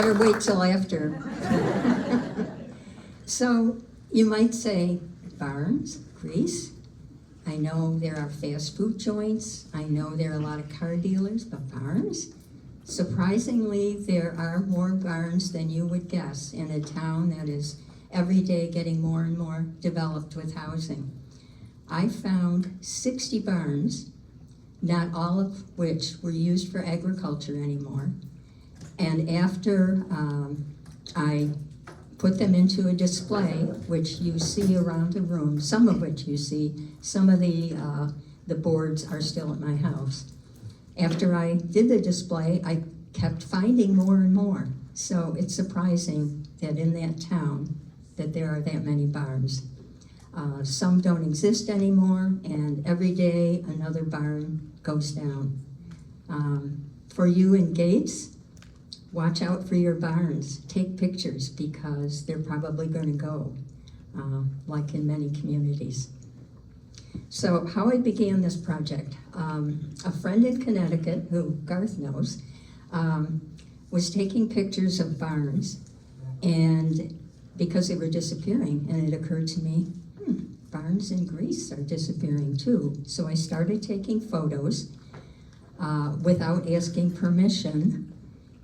Better wait till after. So you might say, barns, Greece. I know there are fast food joints. I know there are a lot of car dealers, but barns? Surprisingly, there are more barns than you would guess in a town that is every day getting more and more developed with housing. I found 60 barns, not all of which were used for agriculture anymore. And after I put them into a display, which you see around the room, some of which you see, some of the boards are still at my house. After I did the display, I kept finding more and more. So it's surprising that in that town that there are that many barns. Some don't exist anymore, and every day another barn goes down. For you in Gates, watch out for your barns. Take pictures because they're probably going to go, like in many communities. So how I began this project, a friend in Connecticut, who Garth knows, was taking pictures of barns, and because they were disappearing, and it occurred to me, barns in Greece are disappearing too. So I started taking photos without asking permission,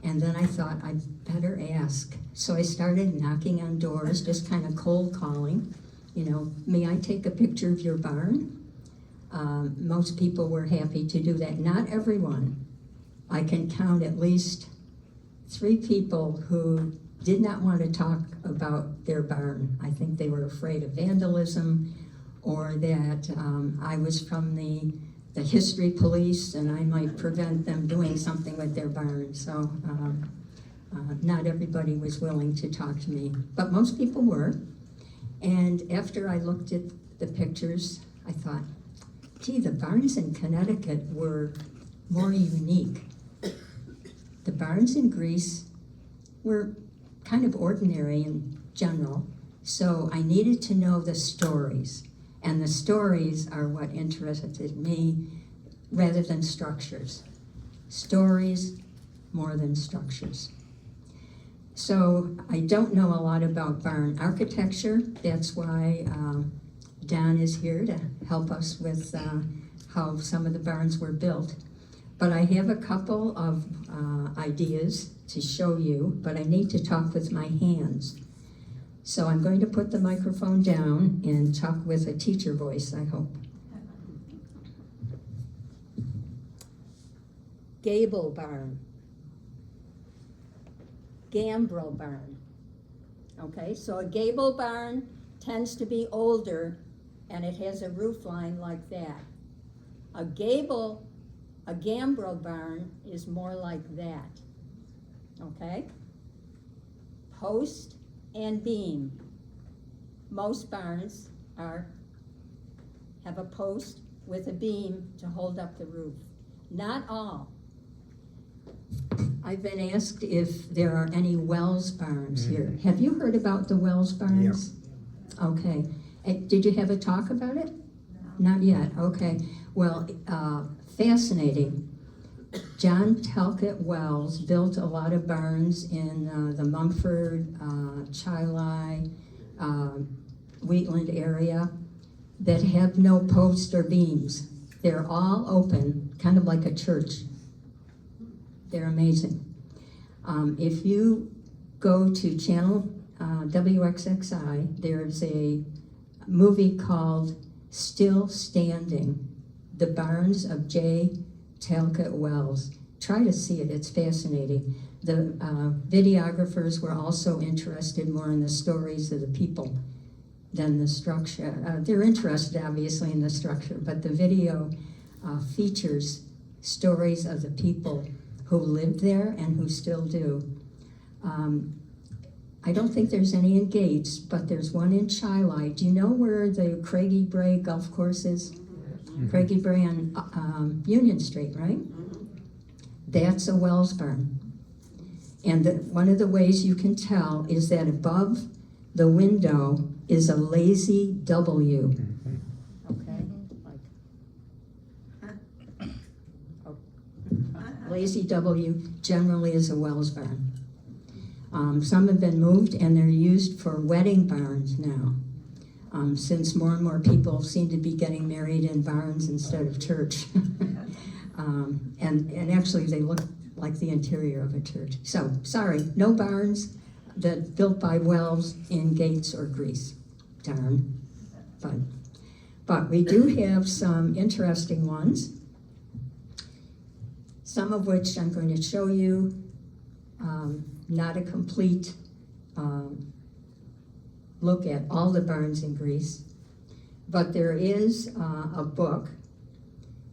and then I thought I'd better ask. So I started knocking on doors, just kind of cold calling. You know, may I take a picture of your barn? Most people were happy to do that. Not everyone. I can count at least 3 people who did not want to talk about their barn. I think they were afraid of vandalism, or that I was from the history police and I might prevent them doing something with their barn. So not everybody was willing to talk to me, but most people were. And after I looked at the pictures, I thought, gee, the barns in Connecticut were more unique. The barns in Greece were kind of ordinary in general, so I needed to know the stories. And the stories are what interested me rather than structures. Stories more than structures. So I don't know a lot about barn architecture. That's why Don is here to help us with how some of the barns were built. But I have a couple of ideas to show you, but I need to talk with my hands. So I'm going to put the microphone down and talk with a teacher voice, I hope. Gable barn. Gambrel barn. Okay, so a gable barn tends to be older and it has a roof line like that. A gambrel barn is more like that. Okay? Post and beam. Most barns have a post with a beam to hold up the roof. Not all. I've been asked if there are any Wells barns here. Have you heard about the Wells barns? Yeah. Okay. Did you have a talk about it? No. Not yet. Okay. Well, fascinating. John Talcott Wells built a lot of barns in the Mumford, Chili, Wheatland area that have no posts or beams. They're all open, kind of like a church. They're amazing. If you go to channel WXXI, there's a movie called Still Standing, The Barns of J. Talcott Wells. Try to see it, it's fascinating. The videographers were also interested more in the stories of the people than the structure. They're interested obviously in the structure, but the video features stories of the people who lived there and who still do. I don't think there's any in Gates, but there's one in Chili. Do you know where the Craigie Bray golf course is? Mm-hmm. Craigie Bray on Union Street, right? Mm-hmm. That's a Wells barn. And one of the ways you can tell is that above the window is a lazy W. Okay? Lazy W generally is a Wells barn. Some have been moved and they're used for wedding barns now, since more and more people seem to be getting married in barns instead of church. And actually they look like the interior of a church. So, sorry, no barns that built by wells in Gates or Greece. Darn. But we do have some interesting ones, some of which I'm going to show you. Not a complete look at all the barns in Greece, but there is a book,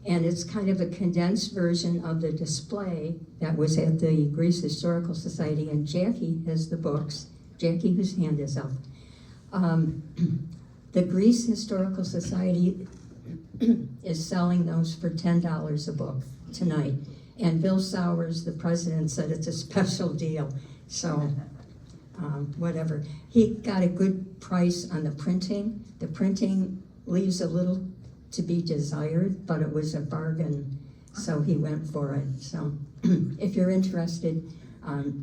and it's kind of a condensed version of the display that was at the Greece Historical Society, and Jackie has the books. Jackie, whose hand is up. The Greece Historical Society is selling those for $10 a book tonight. And Bill Sowers, the president, said it's a special deal. So, whatever. He got a good price on the printing. The printing leaves a little to be desired, but it was a bargain, so he went for it. So, if you're interested,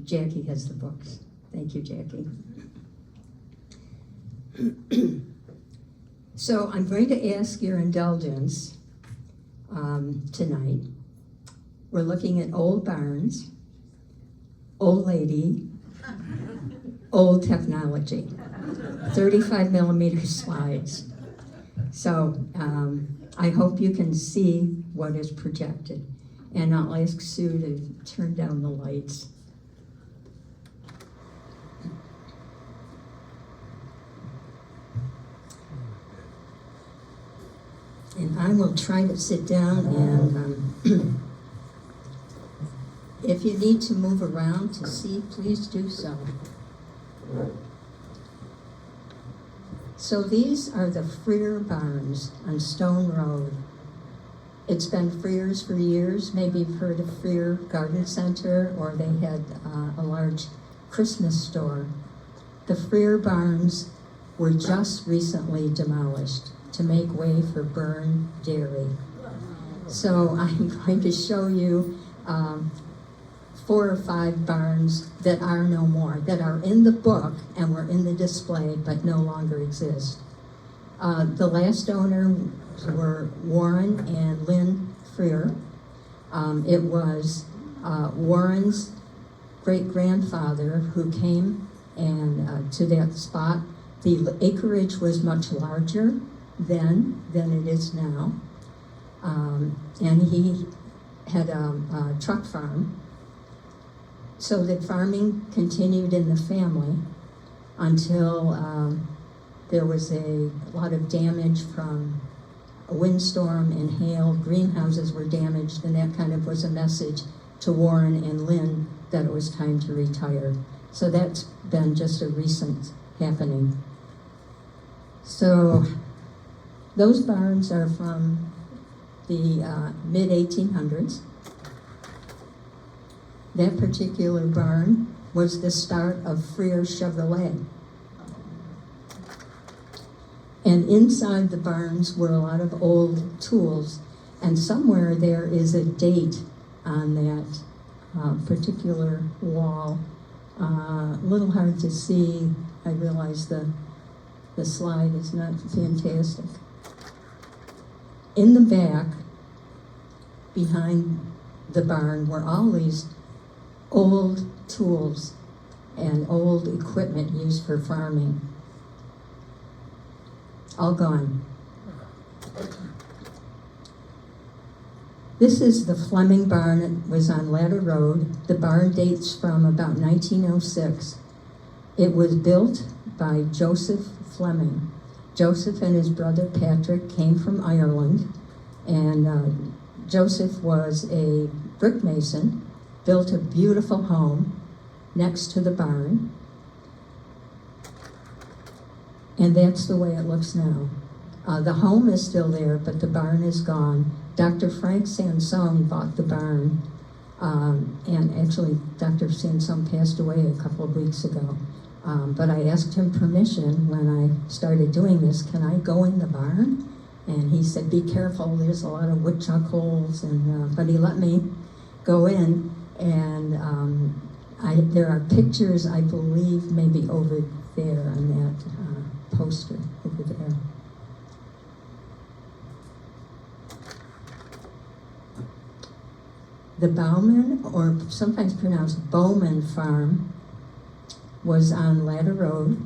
Jackie has the books. Thank you, Jackie. So I'm going to ask your indulgence tonight. We're looking at old barns, old lady, old technology, 35 millimeter slides. So I hope you can see what is projected. And I'll ask Sue to turn down the lights. And I will try to sit down, and if you need to move around to see, please do so. So these are the Freer barns on Stone Road. It's been Freer's for years. Maybe you've heard of Freer Garden Center, or they had a large Christmas store. The Freer barns were just recently demolished to make way for Byrne Dairy. So I'm going to show you 4 or 5 barns that are no more, that are in the book and were in the display but no longer exist. The last owners were Warren and Lynn Freer. It was Warren's great-grandfather who came and to that spot. The acreage was much larger then than it is now. And he had a truck farm. So that farming continued in the family until there was a lot of damage from a windstorm and hail. Greenhouses were damaged, and that kind of was a message to Warren and Lynn that it was time to retire. So that's been just a recent happening. So those barns are from the mid-1800s. That particular barn was the start of Freer Chevrolet. And inside the barns were a lot of old tools, and somewhere there is a date on that particular wall. A little hard to see. I realize the slide is not fantastic. In the back, behind the barn, were all these old tools and old equipment used for farming. All gone. This is the Fleming barn. It was on Ladder Road. The barn dates from about 1906. It was built by Joseph Fleming. Joseph and his brother Patrick came from Ireland, and Joseph was a brick mason, built a beautiful home next to the barn, and that's the way it looks now. The home is still there, but the barn is gone. Dr. Frank Sansone bought the barn, and actually Dr. Sansone passed away a couple of weeks ago. But I asked him permission when I started doing this, can I go in the barn? And he said, be careful, there's a lot of woodchuck holes, and but he let me go in, and There are pictures, I believe, maybe over there on that poster over there. The Bauman, or sometimes pronounced Bowman Farm, was on Ladder Road,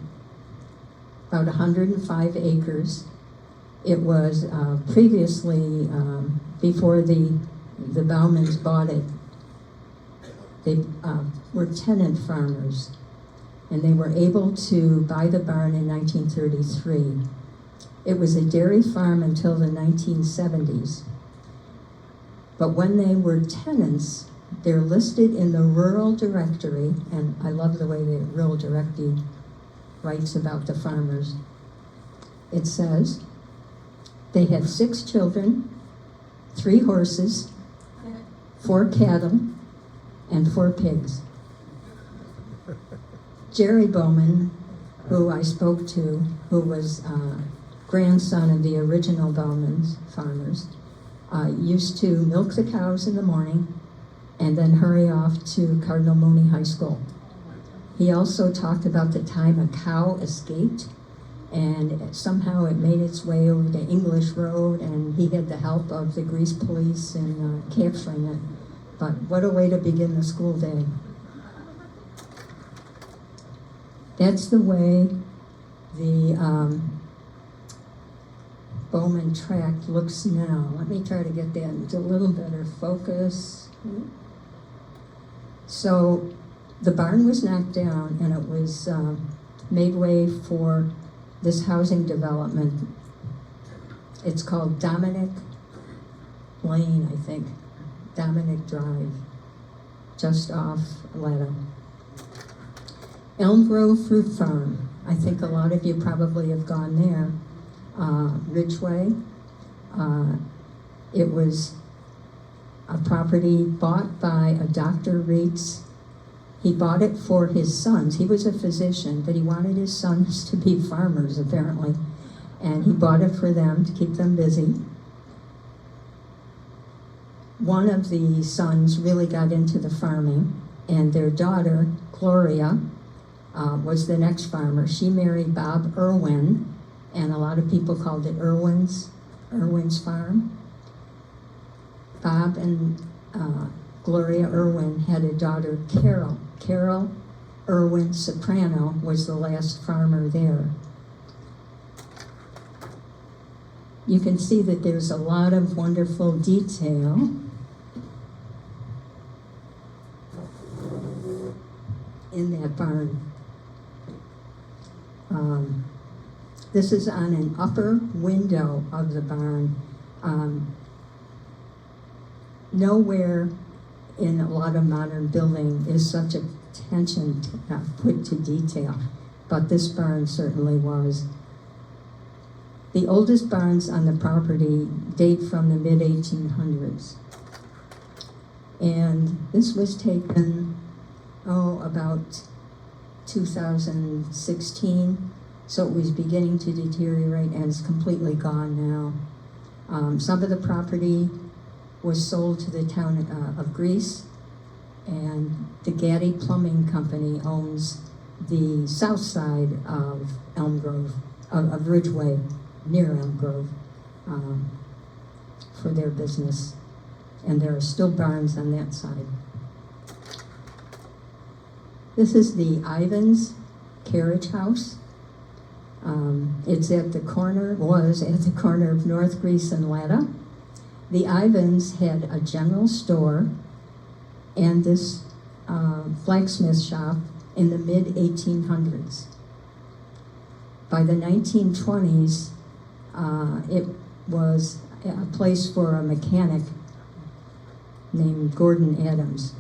about 105 acres. It was previously, before the Baumans bought it, they were tenant farmers, and they were able to buy the barn in 1933. It was a dairy farm until the 1970s. But when they were tenants, they're listed in the rural directory, and I love the way the rural directory writes about the farmers. It says, they had 6 children, 3 horses, 4 cattle, and 4 pigs. Jerry Bowman, who I spoke to, who was grandson of the original Bowman's farmers, used to milk the cows in the morning and then hurry off to Cardinal Mooney High School. He also talked about the time a cow escaped, and somehow it made its way over to English Road, and he had the help of the Grease Police in capturing it. But what a way to begin the school day. That's the way the Bowman tract looks now. Let me try to get that into a little better focus. So the barn was knocked down, and it was made way for this housing development. It's called Dominic Lane, I think. Dominic Drive, just off Letta. Elm Grove Fruit Farm. I think a lot of you probably have gone there. Ridgeway. It was a property bought by a Dr. Reitz. He bought it for his sons. He was a physician, but he wanted his sons to be farmers, apparently. And he bought it for them to keep them busy. One of the sons really got into the farming, and their daughter, Gloria, was the next farmer. She married Bob Irwin, and a lot of people called it Irwin's farm. Bob and Gloria Irwin had a daughter, Carol. Carol Irwin Soprano was the last farmer there. You can see that there's a lot of wonderful detail. In that barn. This is on an upper window of the barn. Nowhere in a lot of modern building is such attention put to detail, but this barn certainly was. The oldest barns on the property date from the mid-1800s. And this was taken, about 2016, so it was beginning to deteriorate, and it's completely gone now. Some of the property was sold to the town of Greece, and the Gaddy Plumbing Company owns the south side of Elm Grove, of Ridgeway, near Elm Grove, for their business. And there are still barns on that side. This is the Ivans Carriage House. It's at the corner, was at the corner of North Greece and Letta. The Ivans had a general store and this blacksmith shop in the mid-1800s. By the 1920s, it was a place for a mechanic named Gordon Adams.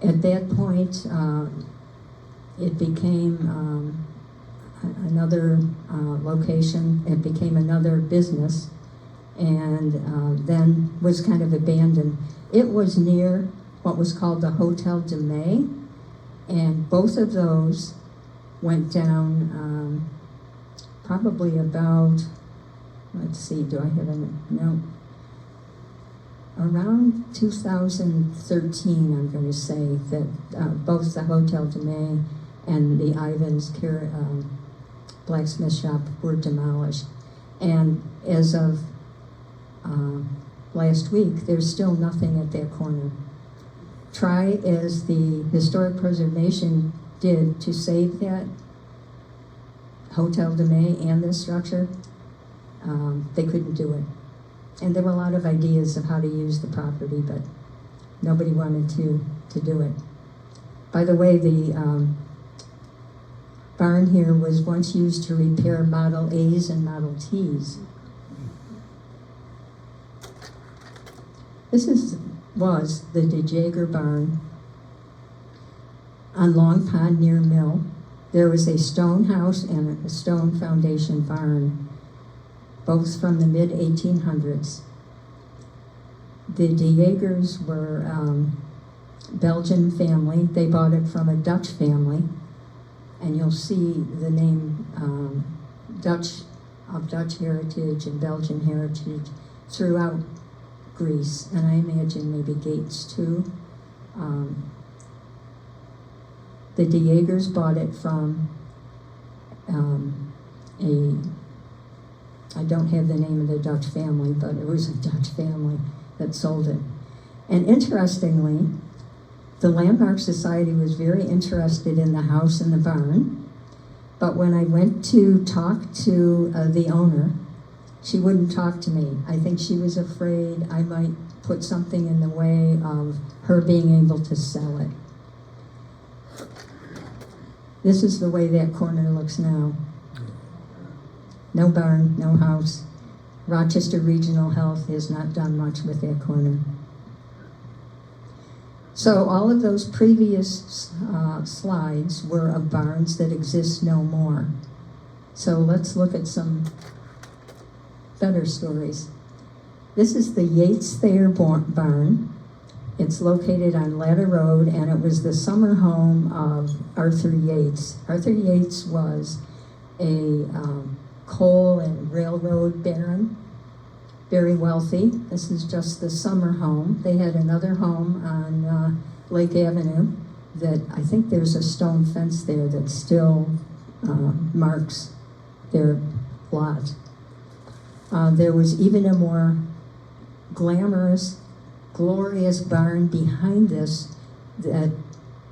At that point, it became another location. It became another business, and then was kind of abandoned. It was near what was called the Hotel de May, and both of those went down probably about, let's see, do I have a, no. around 2013, I'm going to say, that both the Hotel de May and the Ivan's blacksmith shop were demolished. And as of last week, there's still nothing at that corner. Try as the Historic Preservation did to save that Hotel de May and this structure, they couldn't do it. And there were a lot of ideas of how to use the property, but nobody wanted to do it. By the way, the barn here was once used to repair Model A's and Model T's. This was the DeJager barn on Long Pond near Mill. There was a stone house and a stone foundation barn, both from the mid-1800s. The DeJagers were Belgian family. They bought it from a Dutch family, and you'll see the name Dutch heritage and Belgian heritage throughout Greece, and I imagine maybe Gates too. The DeJagers bought it from I don't have the name of the Dutch family, but it was a Dutch family that sold it. And interestingly, the Landmark Society was very interested in the house and the barn, but when I went to talk to the owner, she wouldn't talk to me. I think she was afraid I might put something in the way of her being able to sell it. This is the way that corner looks now. No barn, no house. Rochester Regional Health has not done much with that corner. So all of those previous slides were of barns that exist no more. So let's look at some better stories. This is the Yates Thayer barn. It's located on Ladder Road, and it was the summer home of Arthur Yates. Arthur Yates was a coal and railroad baron, very wealthy. This is just the summer home. They had another home on Lake Avenue that I think there's a stone fence there that still marks their lot. There was even a more glamorous, glorious barn behind this that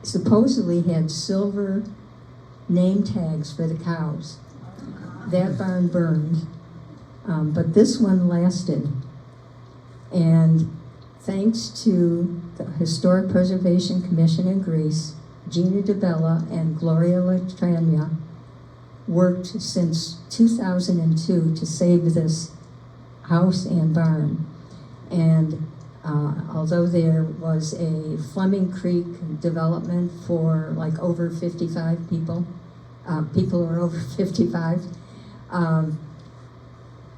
supposedly had silver name tags for the cows. That barn burned, but this one lasted. And thanks to the Historic Preservation Commission in Greece, Gina DeBella and Gloria Latrania worked since 2002 to save this house and barn. And although there was a Fleming Creek development for like over 55 people who are over 55,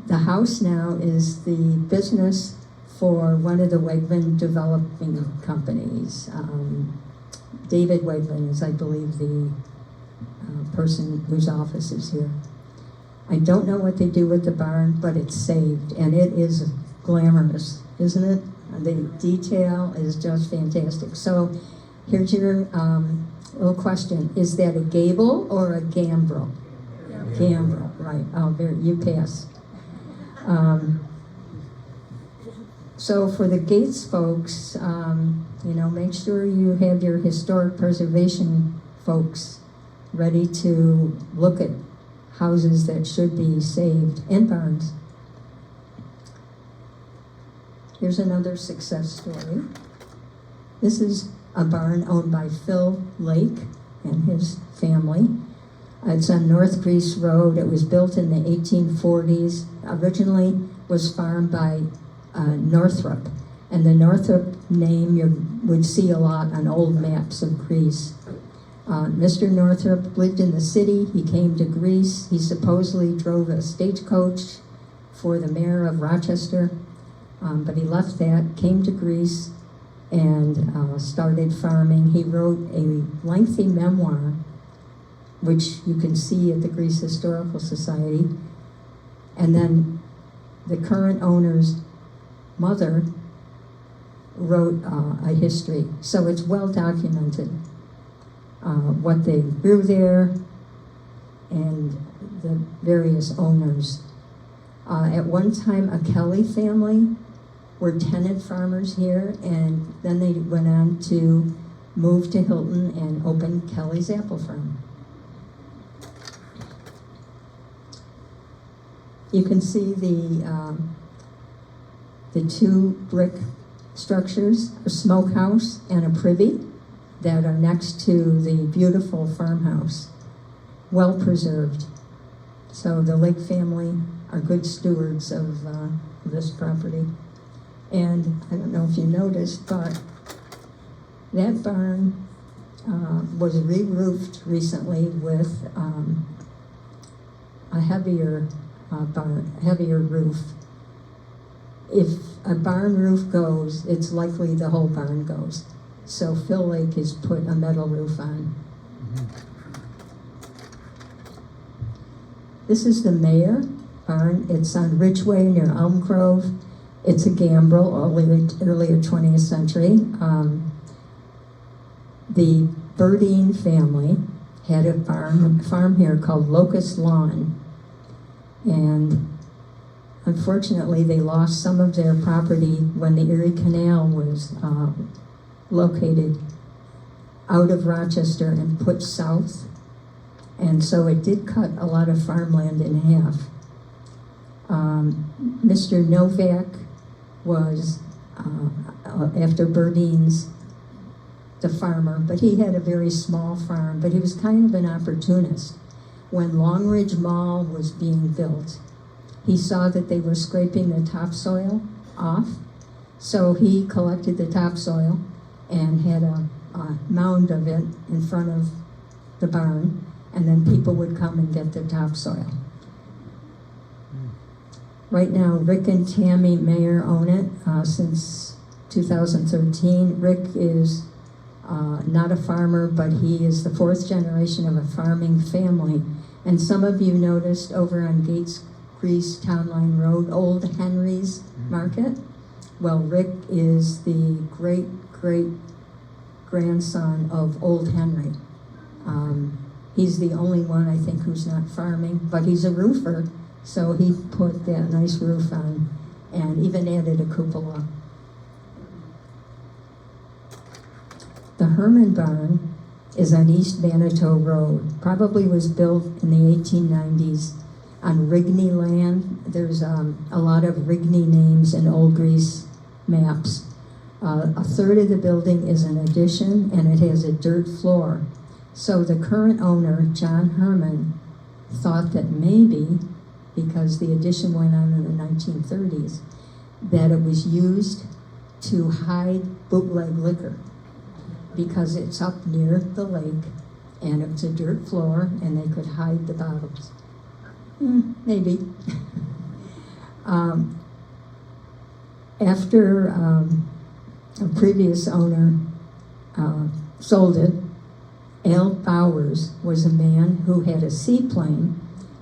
the house now is the business for one of the Wegman developing companies. David Wegman is, I believe, the person whose office is here. I don't know what they do with the barn, but it's saved, and it is glamorous, isn't it? The detail is just fantastic. So here's your little question. Is that a gable or a gambrel? Gambrel, right. Oh, there, you pass. So for the Gates folks, make sure you have your historic preservation folks ready to look at houses that should be saved and barns. Here's another success story. This is a barn owned by Phil Lake and his family. It's on North Greece Road. It was built in the 1840s. Originally was farmed by Northrop. And the Northrop name you would see a lot on old maps of Greece. Mr. Northrop lived in the city. He came to Greece. He supposedly drove a stagecoach for the mayor of Rochester. But he left that, came to Greece, and started farming. He wrote a lengthy memoir, which you can see at the Greece Historical Society. And then the current owner's mother wrote a history. So it's well documented what they grew there and the various owners. At one time, a Kelly family were tenant farmers here, and then they went on to move to Hilton and open Kelly's Apple Farm. You can see the two brick structures, a smokehouse and a privy, that are next to the beautiful farmhouse, well preserved. So the Lake family are good stewards of this property. And I don't know if you noticed, but that barn was re-roofed recently with a heavier roof. If a barn roof goes, it's likely the whole barn goes. So Phil Lake has put a metal roof on. This is the Mayer barn. It's on Ridgeway near Elm Grove. It's a gambrel, earlier 20th century. The Burdine family had a farm here called Locust Lawn. And unfortunately, they lost some of their property when the Erie Canal was located out of Rochester and put south. And so it did cut a lot of farmland in half. Mr. Novak was, after Burdine's, the farmer, but he had a very small farm, but he was kind of an opportunist. When Long Ridge Mall was being built, he saw that they were scraping the topsoil off, so he collected the topsoil and had a mound of it in front of the barn, and then people would come and get the topsoil. Right now, Rick and Tammy Mayer own it since 2013. Rick is not a farmer, but he is the fourth generation of a farming family. And some of you noticed over on Gates Grease Town Line Road, Old Henry's Market. Well, Rick is the great-great-grandson of Old Henry. He's the only one, I think, who's not farming, but he's a roofer, so he put that nice roof on and even added a cupola. The Herman Barn is on East Manitou Road. Probably was built in the 1890s on Rigney land. There's a lot of Rigney names in Old Greece maps. A third of the building is an addition, and it has a dirt floor. So the current owner, John Herman, thought that maybe, because the addition went on in the 1930s, that it was used to hide bootleg liquor, because it's up near the lake, and it's a dirt floor, and they could hide the bottles. Maybe. After a previous owner sold it, Al Bowers was a man who had a seaplane,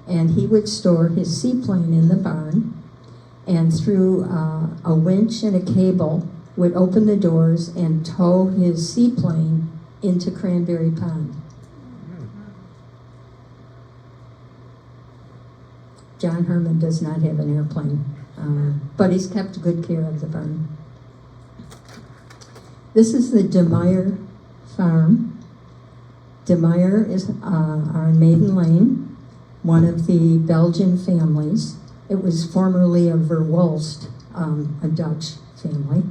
and he would store his seaplane in the barn, and through a winch and a cable would open the doors and tow his seaplane into Cranberry Pond. John Herman does not have an airplane, but he's kept good care of the barn. This is the DeMeyer farm. DeMeyer is on Maiden Lane, one of the Belgian families. It was formerly a Verwulst, a Dutch family.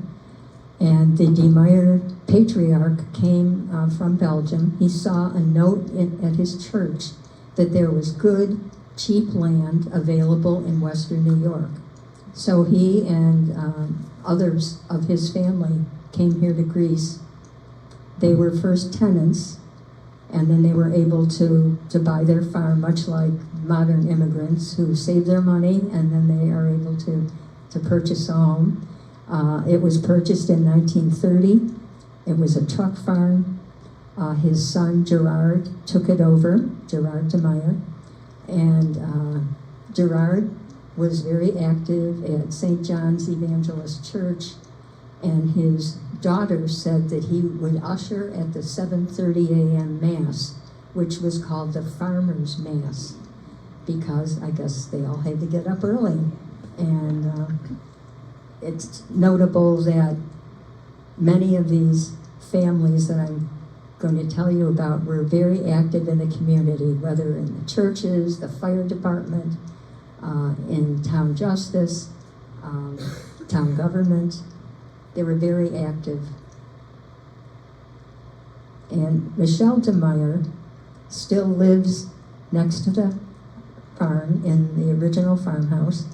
And the DeMeyer patriarch came from Belgium. He saw a note at his church that there was good, cheap land available in Western New York. So he and others of his family came here to Greece. They were first tenants, and then they were able to buy their farm, much like modern immigrants who save their money and then they are able to purchase a home. It was purchased in 1930. It was a truck farm. His son Gerard took it over, Gerard DeMeyer, and Gerard was very active at St. John's Evangelist Church, and his daughter said that he would usher at the 7:30 a.m. Mass, which was called the Farmer's Mass, because I guess they all had to get up early. And it's notable that many of these families that I'm going to tell you about were very active in the community, whether in the churches, the fire department, in town justice, town government. They were very active. And Michelle DeMeyer still lives next to the farm in the original farmhouse,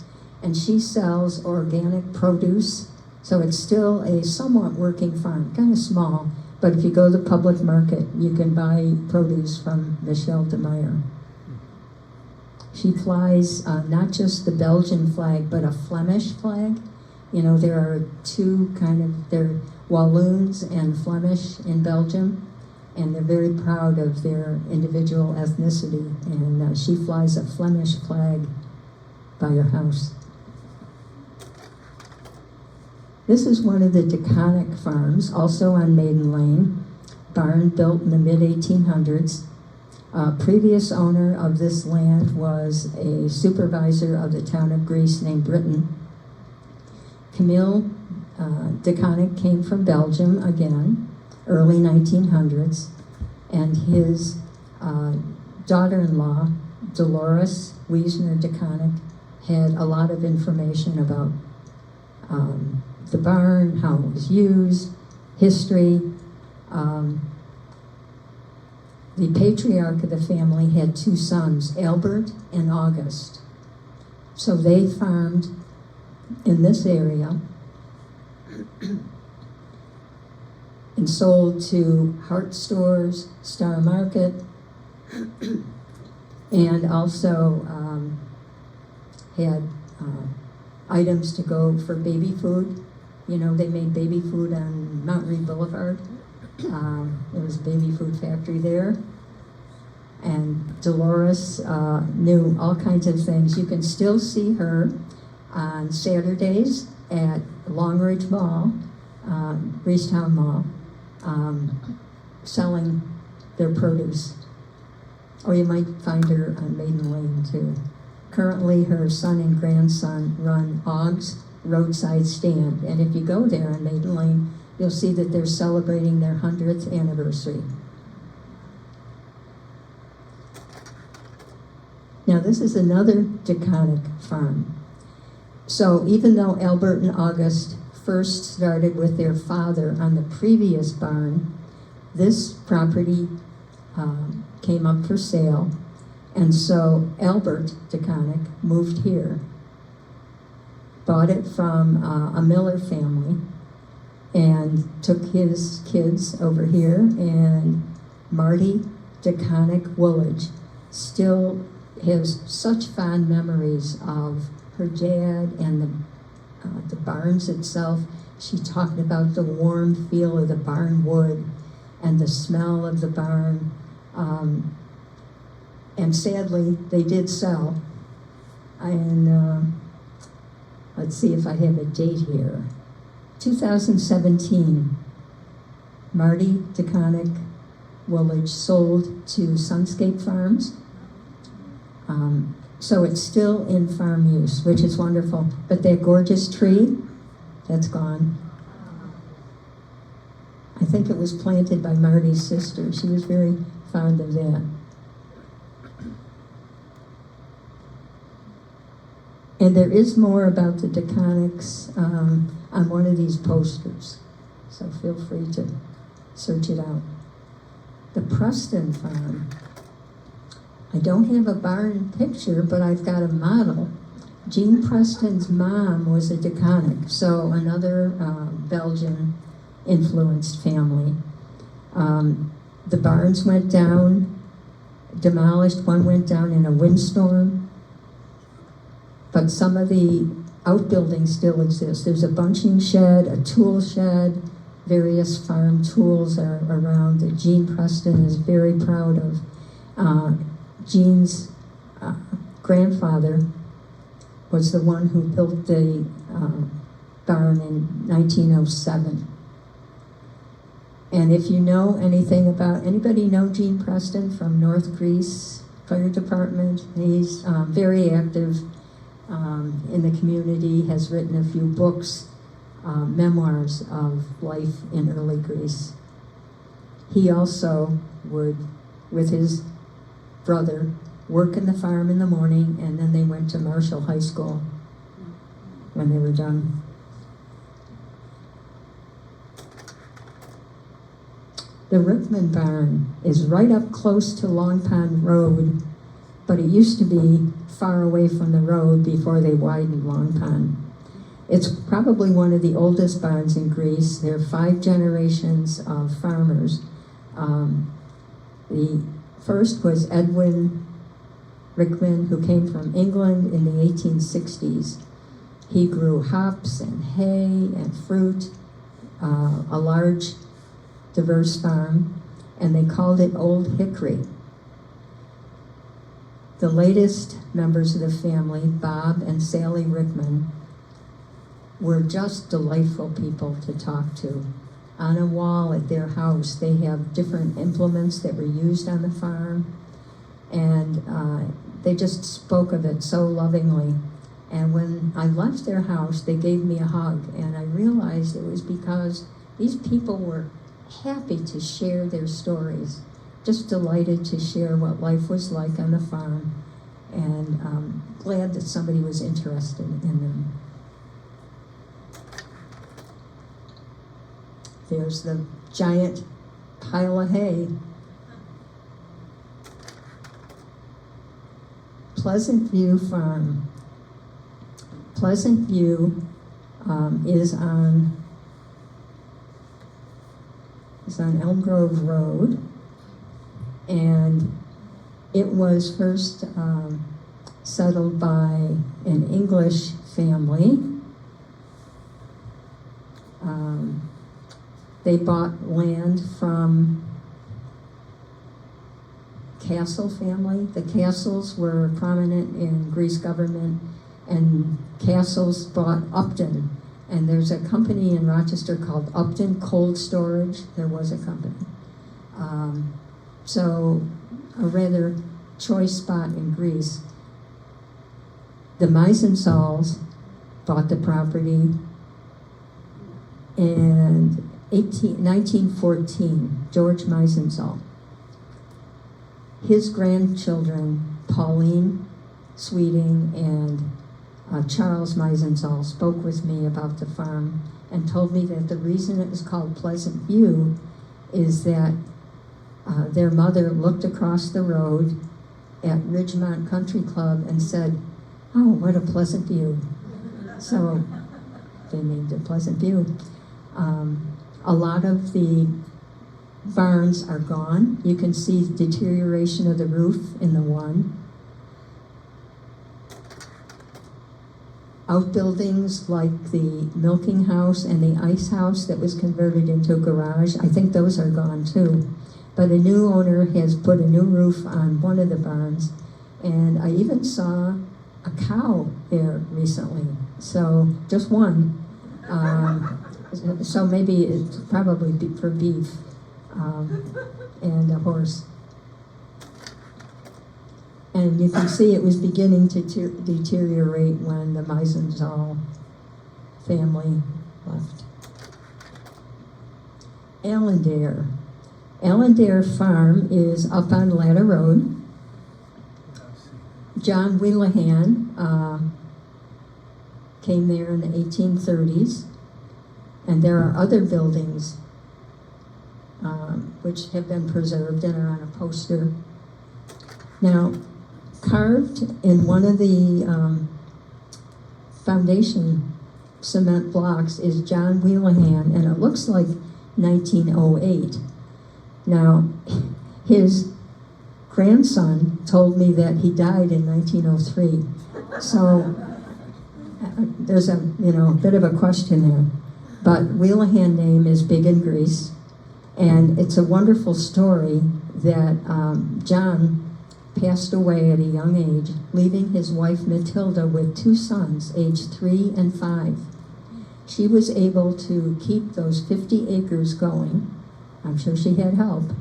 and she sells organic produce. So it's still a somewhat working farm, kind of small, but if you go to the public market, you can buy produce from Michelle DeMeyer. She flies not just the Belgian flag, but a Flemish flag. You know, there are two they're Walloons and Flemish in Belgium, and they're very proud of their individual ethnicity, and she flies a Flemish flag by her house. This is one of the DeConnick farms, also on Maiden Lane, barn built in the mid-1800s. Previous owner of this land was a supervisor of the town of Greece named Britton. Camille DeConnick came from Belgium again, early 1900s, and his daughter-in-law, Dolores Wiesner DeConnick, had a lot of information about the barn, how it was used, history. The patriarch of the family had two sons, Albert and August. So they farmed in this area and sold to Hart Stores, Star Market, and also had items to go for baby food. You know, they made baby food on Mount Reed Boulevard. There was a baby food factory there. And Dolores knew all kinds of things. You can still see her on Saturdays at Longridge Mall, Reestown Mall, selling their produce. Or you might find her on Maiden Lane too. Currently, her son and grandson run Ogg's Roadside Stand, and if you go there on Maiden Lane, you'll see that they're celebrating their 100th anniversary. Now, this is another DeConnick farm. So even though Albert and August first started with their father on the previous barn, this property came up for sale, and so Albert DeConnick moved here, bought it from a Miller family, and took his kids over here, and Marty DeConnick Woolidge still has such fond memories of her dad and the barns itself. She talked about the warm feel of the barn wood and the smell of the barn. And sadly, they did sell. And let's see if I have a date here. 2017, Marty DeConnick Woolidge sold to Sunscape Farms. So it's still in farm use, which is wonderful. But that gorgeous tree, that's gone. I think it was planted by Marty's sister. She was very fond of that. And there is more about the DeConnicks on one of these posters. So feel free to search it out. The Preston farm. I don't have a barn picture, but I've got a model. Jean Preston's mom was a DeConnick, so another Belgian-influenced family. The barns went down, demolished. One went down in a windstorm, but some of the outbuildings still exist. There's a bunching shed, a tool shed, various farm tools are around that Jean Preston is very proud of. Jean's grandfather was the one who built the barn in 1907. And if you know anything about, anybody know Gene Preston from North Greece Fire Department? He's very active in the community, has written a few books, memoirs of life in early Greece. He also would, with his brother, work in the farm in the morning, and then they went to Marshall High School when they were done. The Rickman barn is right up close to Long Pond Road, but it used to be far away from the road before they widened Long Pond. It's probably one of the oldest barns in Greece. There are 5 generations of farmers. The first was Edwin Rickman, who came from England in the 1860s. He grew hops and hay and fruit, a large, diverse farm, and they called it Old Hickory. The latest members of the family, Bob and Sally Rickman, were just delightful people to talk to. On a wall at their house, they have different implements that were used on the farm, and they just spoke of it so lovingly. And when I left their house, they gave me a hug, and I realized it was because these people were happy to share their stories, just delighted to share what life was like on the farm, and glad that somebody was interested in them. There's the giant pile of hay. Pleasant View Farm. Pleasant View is on Elm Grove Road, and it was first settled by an English family. They bought land from Castle family. The Castles were prominent in Greece government, and Castles bought Upton. And there's a company in Rochester called Upton Cold Storage. There was a company. So a rather choice spot in Greece. The Meisensals bought the property in 1914, George Meisensal. His grandchildren, Pauline Sweeting and Charles Meisensal, spoke with me about the farm and told me that the reason it was called Pleasant View is that their mother looked across the road at Ridgemont Country Club and said, "Oh, what a pleasant view." So they named it Pleasant View. A lot of the barns are gone. You can see deterioration of the roof in the one. Outbuildings like the milking house and the ice house that was converted into a garage, I think those are gone too. But a new owner has put a new roof on one of the barns, and I even saw a cow there recently. So just one. So maybe it's probably for beef, and a horse. And you can see it was beginning to deteriorate when the Meisensal family left. Allendale. Allendale Farm is up on Ladder Road. John Wheelahan came there in the 1830s. And there are other buildings which have been preserved and are on a poster. Now, carved in one of the foundation cement blocks is John Wheelahan, and it looks like 1908. Now, his grandson told me that he died in 1903. So there's a bit of a question there. But Wheelahan name is big in Greece, and it's a wonderful story that John passed away at a young age, leaving his wife Matilda with 2 sons, aged 3 and 5. she was able to keep those 50 acres going. I'm sure she had help,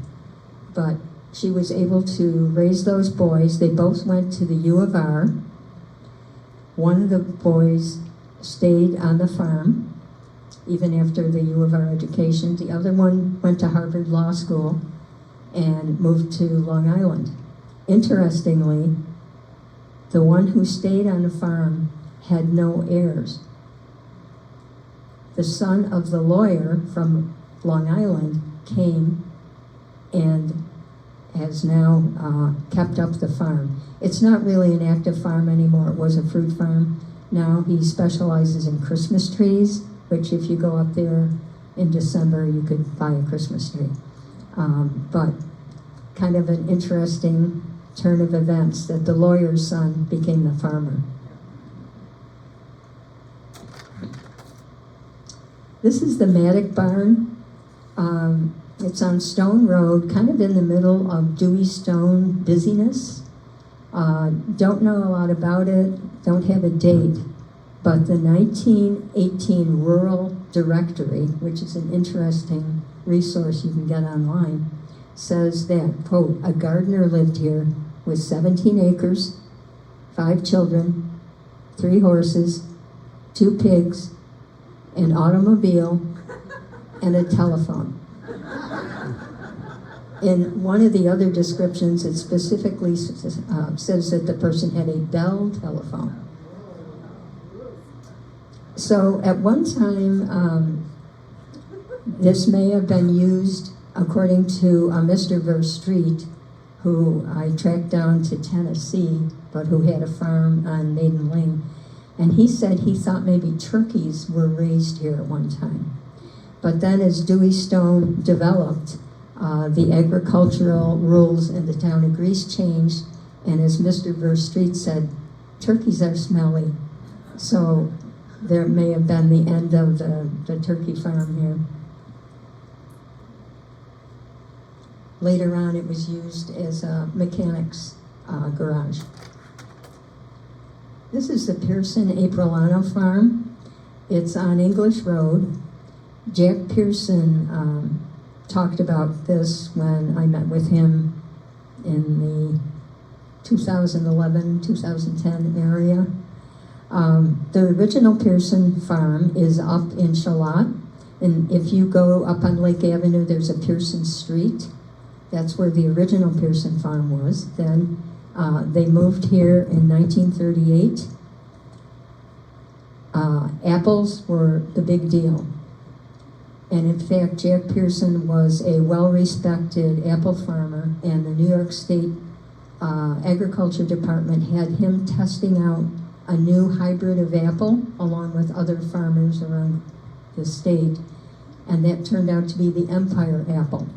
but she was able to raise those boys. They both went to the U of R. One of the boys stayed on the farm, even after the U of R education. The other one went to Harvard Law School and moved to Long Island. Interestingly, the one who stayed on the farm had no heirs. The son of the lawyer from Long Island came and has now kept up the farm. It's not really an active farm anymore. It was a fruit farm. Now he specializes in Christmas trees, which if you go up there in December, you could buy a Christmas tree. But kind of an interesting turn of events that the lawyer's son became the farmer. This is the Maddock Barn. It's on Stone Road, kind of in the middle of Dewey Stone busyness. Don't know a lot about it, don't have a date, but the 1918 Rural Directory, which is an interesting resource you can get online, says that, quote, a gardener lived here with 17 acres, 5 children, 3 horses, 2 pigs, an automobile, and a telephone. In one of the other descriptions, it specifically says that the person had a Bell telephone. So at one time, this may have been used, according to Mr. Verstreet, who I tracked down to Tennessee, but who had a farm on Maiden Lane. And he said he thought maybe turkeys were raised here at one time. But then as Dewey Stone developed, the agricultural rules in the town of Greece changed, and as Mr. Verstreet said, turkeys are smelly. So there may have been the end of the turkey farm here. Later on, it was used as a mechanic's garage. This is the Pearson Aprilano farm. It's on English Road. Jack Pearson talked about this when I met with him in the 2011, 2010 area. The original Pearson farm is up in Charlotte, and if you go up on Lake Avenue, there's a Pearson Street. That's where the original Pearson farm was. Then they moved here in 1938. Apples were the big deal. And in fact, Jack Pearson was a well-respected apple farmer, and the New York State Agriculture Department had him testing out a new hybrid of apple along with other farmers around the state, and that turned out to be the Empire apple.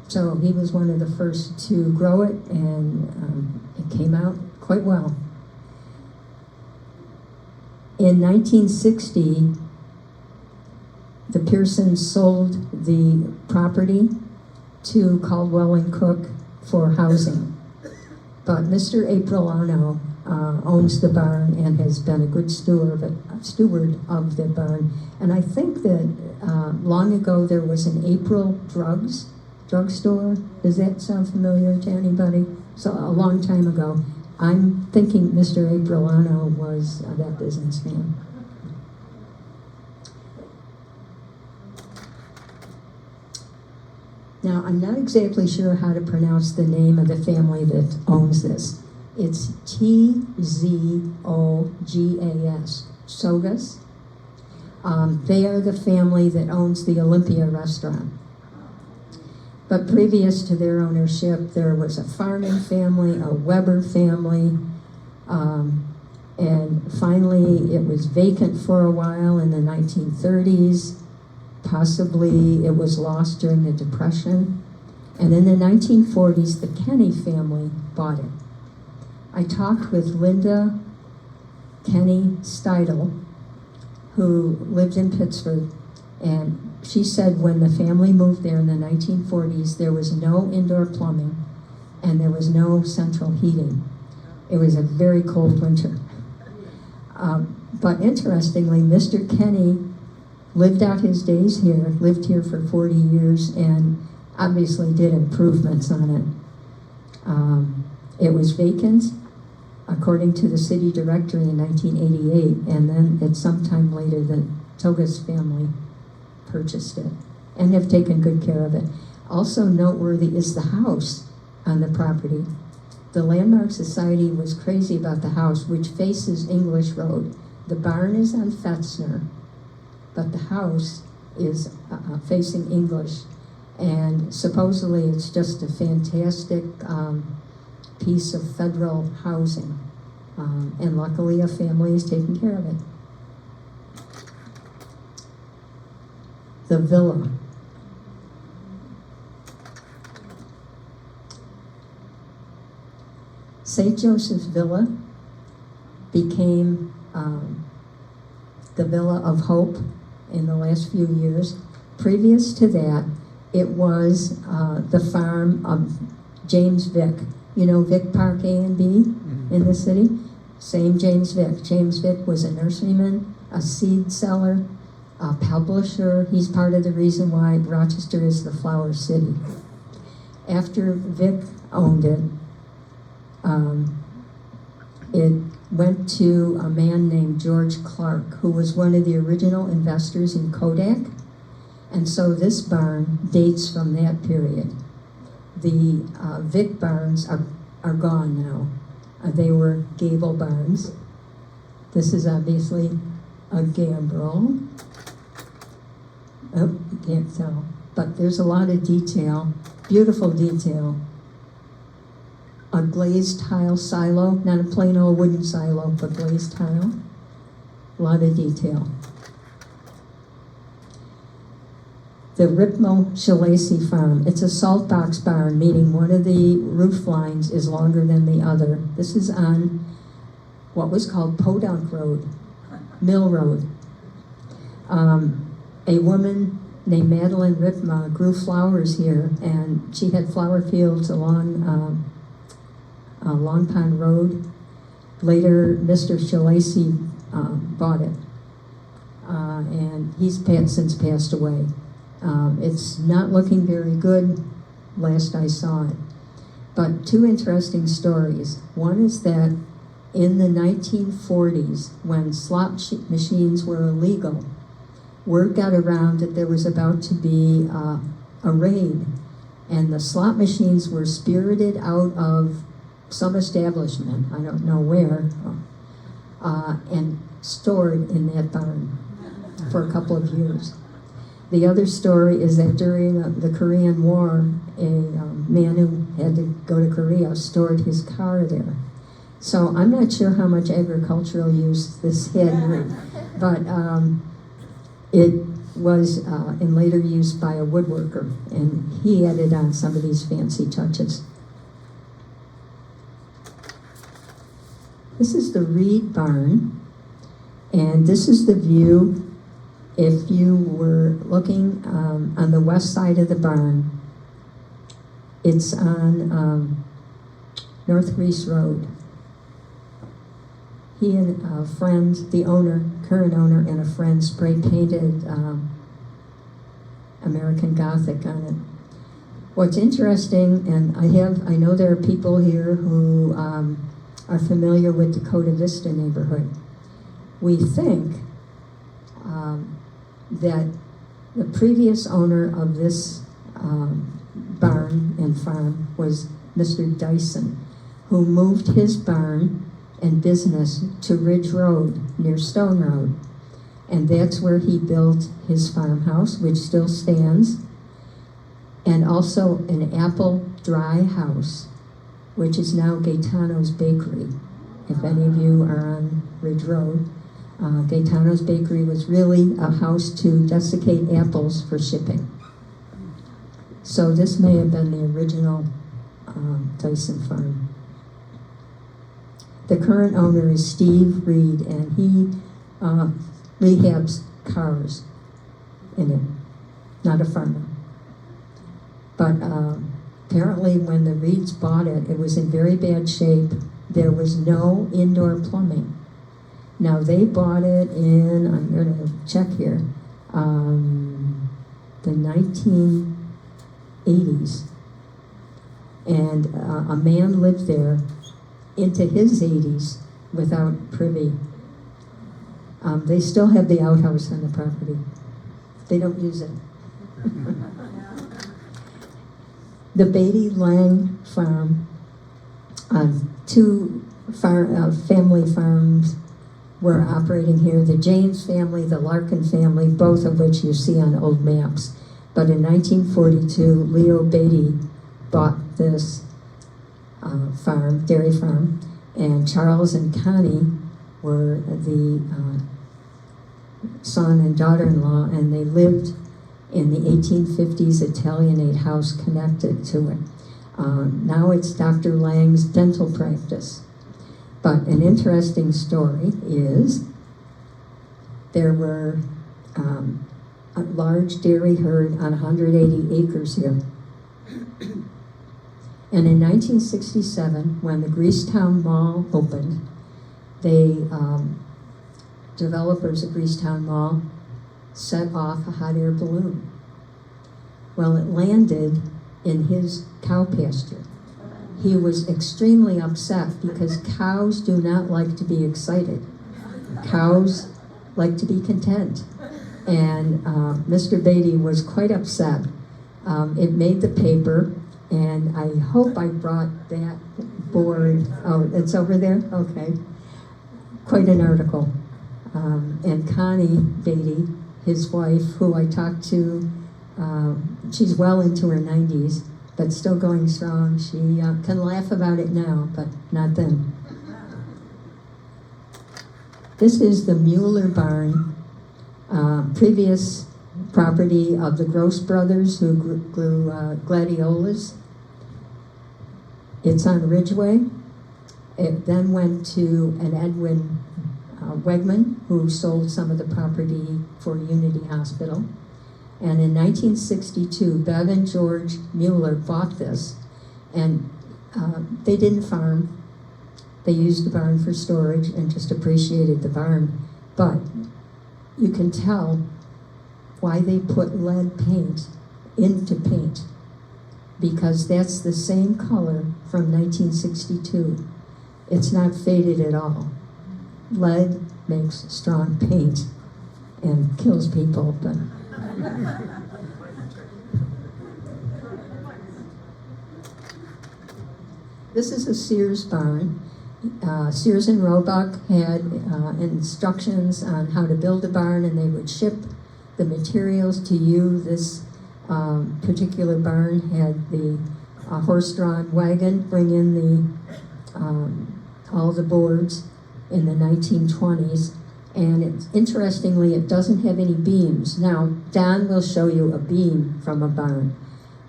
So he was one of the first to grow it, and it came out quite well. In 1960, the Pearsons sold the property to Caldwell and Cook for housing. But Mr. Aprilano owns the barn and has been a good steward of the barn. And I think that long ago there was an April drugstore. Does that sound familiar to anybody? So a long time ago. I'm thinking Mr. Aprilano was that businessman. Now, I'm not exactly sure how to pronounce the name of the family that owns this. It's Tzogas, Sogas. They are the family that owns the Olympia restaurant. But previous to their ownership, there was a Farman family, a Weber family, and finally it was vacant for a while in the 1930s. Possibly it was lost during the Depression. And in the 1940s, the Kenny family bought it. I talked with Linda Kenny Steidel, who lived in Pittsburgh, and she said when the family moved there in the 1940s, there was no indoor plumbing and there was no central heating. It was a very cold winter. But interestingly, Mr. Kenny lived out his days here, lived here for 40 years, and obviously did improvements on it. It was vacant, according to the city directory, in 1988, and then at some time later, the Togas family purchased it and have taken good care of it. Also noteworthy is the house on the property. The Landmark Society was crazy about the house, which faces English Road. The barn is on Fetzner, but the house is facing English. And supposedly it's just a fantastic piece of federal housing. And luckily a family is taking care of it. The villa. St. Joseph's Villa became the Villa of Hope in the last few years. Previous to that, it was the farm of James Vick. You know Vick Park A and B in the city? Same James Vick. James Vick was a nurseryman, a seed seller, a publisher. He's part of the reason why Rochester is the flower city. After Vick owned it, it went to a man named George Clark, who was one of the original investors in Kodak. And so this barn dates from that period. The Vick barns are gone now. They were gable barns. This is obviously a gambrel. Oh, you can't tell. But there's a lot of detail, beautiful detail. A glazed tile silo, not a plain old wooden silo, but glazed tile. A lot of detail. The Ripmo Shalacy farm. It's a salt box barn, meaning one of the roof lines is longer than the other. This is on what was called Podunk Road, Mill Road. A woman named Madeline Ripma grew flowers here, and she had flower fields along Long Pond Road. Later, Mr. Shalacy bought it, and he's since passed away. It's not looking very good last I saw it. But two interesting stories. One is that in the 1940s, when slot machines were illegal, word got around that there was about to be a raid, and the slot machines were spirited out of some establishment, I don't know where, and stored in that barn for a couple of years. The other story is that during the Korean War, a man who had to go to Korea stored his car there. So I'm not sure how much agricultural use this had, but it was in later use by a woodworker, and he added on some of these fancy touches. This is the Reed Barn, and this is the view if you were looking on the west side of the barn. It's on North Greece Road. He and a friend, the owner, current owner, and a friend spray painted American Gothic on it. What's interesting, and I know there are people here who are familiar with Dakota Vista neighborhood. We think that the previous owner of this barn and farm was Mr. Dyson, who moved his barn and business to Ridge Road near Stone Road. And that's where he built his farmhouse, which still stands, and also an apple dry house, which is now Gaetano's Bakery. If any of you are on Ridge Road, Gaetano's Bakery was really a house to desiccate apples for shipping. So this may have been the original Dyson farm. The current owner is Steve Reed, and he rehabs cars in it, not a farmer. But apparently when the Reeds bought it, it was in very bad shape. There was no indoor plumbing. Now they bought it in, I'm going to check here, the 1980s. And a man lived there into his 80s without privy. They still have the outhouse on the property. They don't use it. The Beatty Lang farm, two family farms were operating here. The James family, the Larkin family, both of which you see on old maps. But in 1942, Leo Beatty bought this dairy farm, and Charles and Connie were the son and daughter-in-law, and they lived in the 1850s Italianate house connected to it. Now it's Dr. Lang's dental practice. But an interesting story is there were a large dairy herd on 180 acres here. And in 1967, when the Greasetown Mall opened, developers at Greasetown Mall set off a hot air balloon. Well, it landed in his cow pasture. He was extremely upset because cows do not like to be excited. Cows like to be content. And Mr. Beatty was quite upset. It made the paper, and I hope I brought that board. Oh, it's over there? Okay. Quite an article. And Connie Beatty, his wife, who I talked to, she's well into her 90s, but still going strong. She can laugh about it now, but not then. This is the Mueller barn, previous property of the Gross brothers who grew gladiolas. It's on Ridgeway. It then went to an Edwin Wegman, who sold some of the property for Unity Hospital. And in 1962, Bev and George Mueller bought this, and they didn't farm. They used the barn for storage and just appreciated the barn. But you can tell why they put lead paint into paint, because that's the same color from 1962. It's not faded at all. Lead makes strong paint and kills people, but this is a Sears barn. Sears and Roebuck had instructions on how to build a barn, and they would ship the materials to you. This particular barn had the horse-drawn wagon bring in the all the boards in the 1920s. And interestingly, it doesn't have any beams. Now, Don will show you a beam from a barn.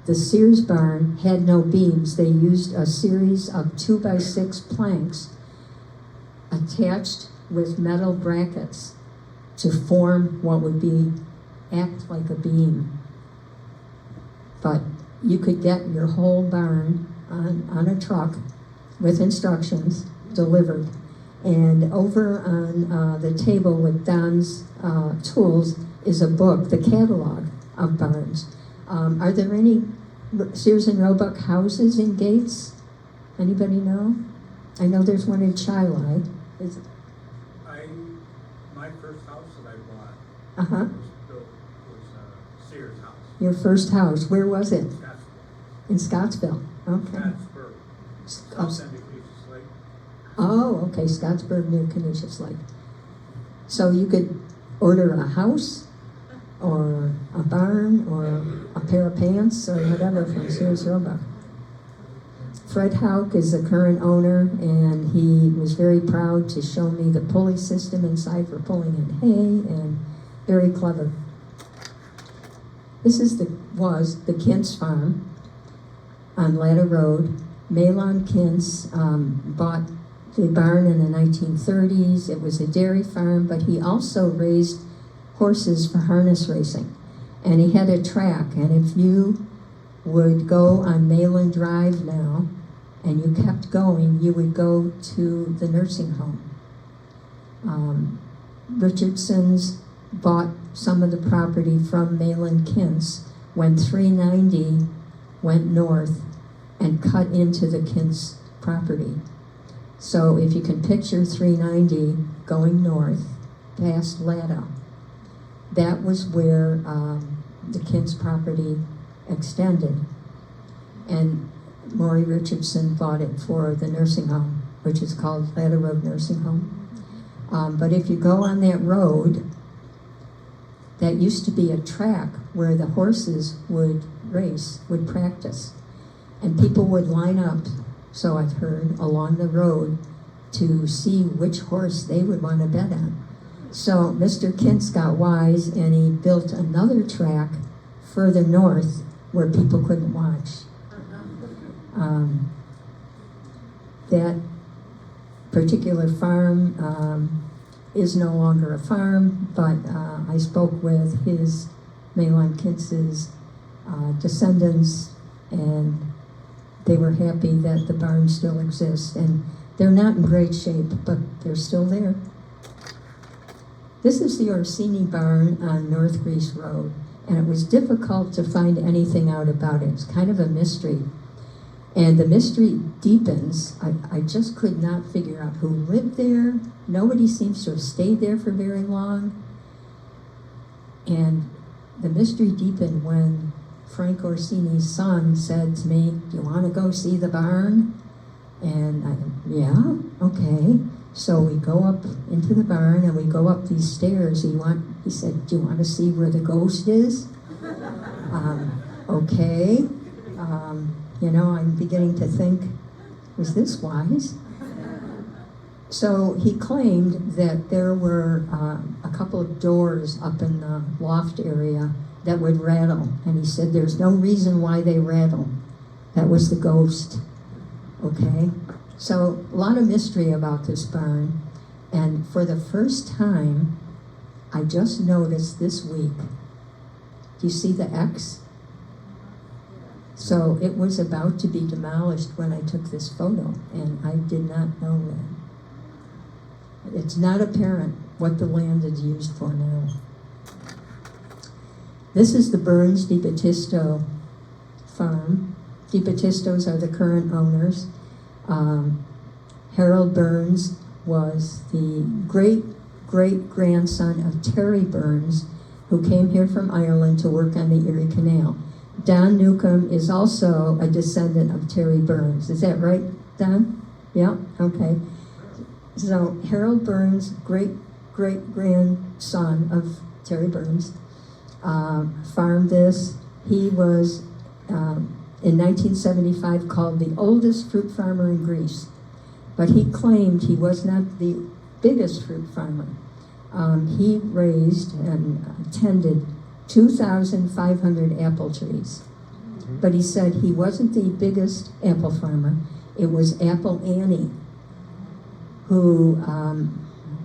The Sears barn had no beams. They used a series of 2x6 planks attached with metal brackets to form what would act like a beam. But you could get your whole barn on a truck with instructions delivered. And over on the table with Don's tools is a book, the catalog of barns. Are there any Sears and Roebuck houses in Gates? Anybody know? I know there's one in Chilai. My first house that I bought was a Sears house. Your first house, where was it? Scottsville. In Scottsville, okay. Scottsburg. South End of Canisius Lake. Oh, okay, Scottsburg near Canisius Lake. So you could order a house, or a barn, or a pair of pants, or whatever from Sears Roebuck. Fred Hauk is the current owner, and he was very proud to show me the pulley system inside for pulling in hay, and very clever. This was the Kintz farm on Ladder Road. Malon Kintz bought the barn in the 1930s. It was a dairy farm, but he also raised horses for harness racing. And he had a track, and if you would go on Malin Drive now, and you kept going, you would go to the nursing home. Richardson's bought some of the property from Malin Kintz when 390 went north and cut into the Kintz property. So if you can picture 390 going north past Latta, that was where the Kintz property extended. And Maury Richardson bought it for the nursing home, which is called Latta Road Nursing Home. But if you go on that road, that used to be a track where the horses would race, would practice. And people would line up, so I've heard, along the road to see which horse they would want to bet on. So Mr. Kintz got wise and he built another track further north where people couldn't watch. That particular farm is no longer a farm, but I spoke with his Malin Kintz's descendants, and they were happy that the barn still exists. And they're not in great shape, but they're still there. This is the Orsini barn on North Greece Road, and it was difficult to find anything out about it. It's kind of a mystery. And the mystery deepens. I just could not figure out who lived there. Nobody seems to have stayed there for very long. And the mystery deepened when Frank Orsini's son said to me, "Do you want to go see the barn?" And yeah, okay. So we go up into the barn and we go up these stairs. He said, "Do you want to see where the ghost is?" Okay. I'm beginning to think, was this wise? So he claimed that there were a couple of doors up in the loft area that would rattle. And he said there's no reason why they rattle. That was the ghost. Okay? So a lot of mystery about this barn. And for the first time, I just noticed this week, do you see the X? So it was about to be demolished when I took this photo, and I did not know that. It's not apparent what the land is used for now. This is the Burns Di Battisto farm. Di Battistos are the current owners. Harold Burns was the great-great-grandson of Terry Burns, who came here from Ireland to work on the Erie Canal. Don Newcomb is also a descendant of Terry Burns. Is that right, Don? Yeah, okay. So Harold Burns, great-great-grandson of Terry Burns, farmed this. He was, in 1975, called the oldest fruit farmer in Greece. But he claimed he was not the biggest fruit farmer. He raised and tended 2,500 apple trees. But he said he wasn't the biggest apple farmer. It was Apple Annie, who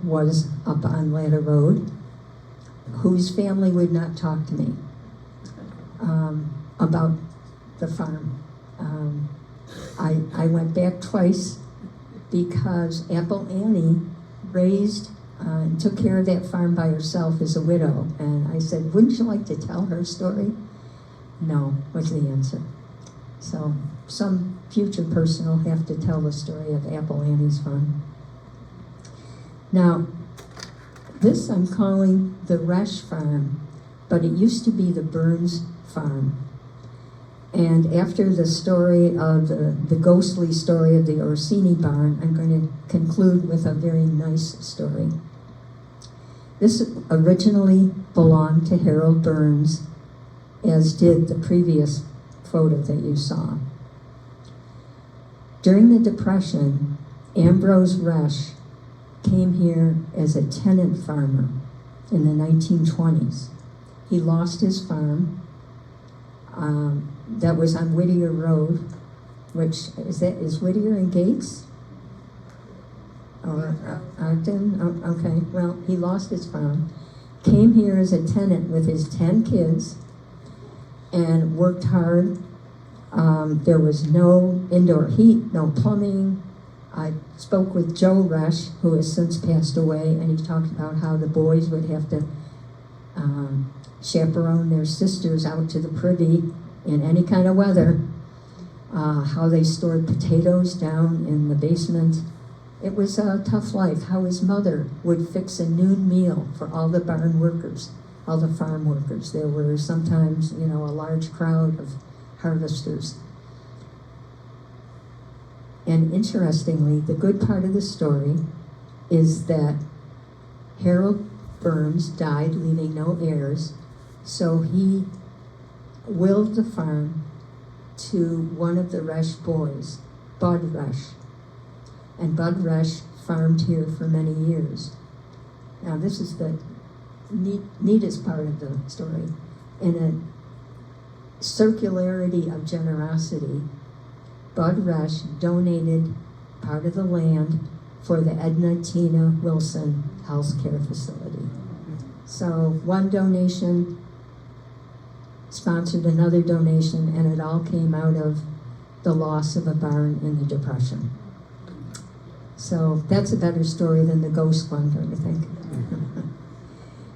was up on Latta Road, whose family would not talk to me about the farm. I went back twice because Apple Annie raised and took care of that farm by herself as a widow. And I said, "Wouldn't you like to tell her story?" No, was the answer. So some future person will have to tell the story of Apple Annie's farm. Now, this I'm calling the Resch farm, but it used to be the Burns farm. And after the story of the ghostly story of the Orsini barn, I'm going to conclude with a very nice story. This originally belonged to Harold Burns, as did the previous photo that you saw. During the Depression, Ambrose Resch came here as a tenant farmer in the 1920s. He lost his farm. That was on Whittier Road, which is Whittier and Gates? Or Ogden? Oh, okay, well, he lost his farm, came here as a tenant with his 10 kids, and worked hard. There was no indoor heat, no plumbing. I spoke with Joe Resch, who has since passed away, and he talked about how the boys would have to chaperone their sisters out to the privy in any kind of weather, how they stored potatoes down in the basement. It was a tough life. How his mother would fix a noon meal for all the barn workers, all the farm workers. There were sometimes, a large crowd of harvesters. And interestingly, the good part of the story is that Harold Burns died leaving no heirs, so he willed the farm to one of the Resch boys, Bud Resch. And Bud Resch farmed here for many years. Now this is the neatest part of the story. In a circularity of generosity, Bud Resch donated part of the land for the Edna Tina Wilson Health Care Facility. So one donation sponsored another donation, and it all came out of the loss of a barn in the Depression. So that's a better story than the ghost one, don't you think?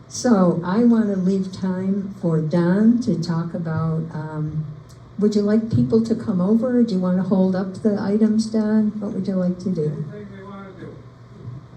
So I want to leave time for Don to talk about, would you like people to come over, or do you want to hold up the items, Don? What would you like to do?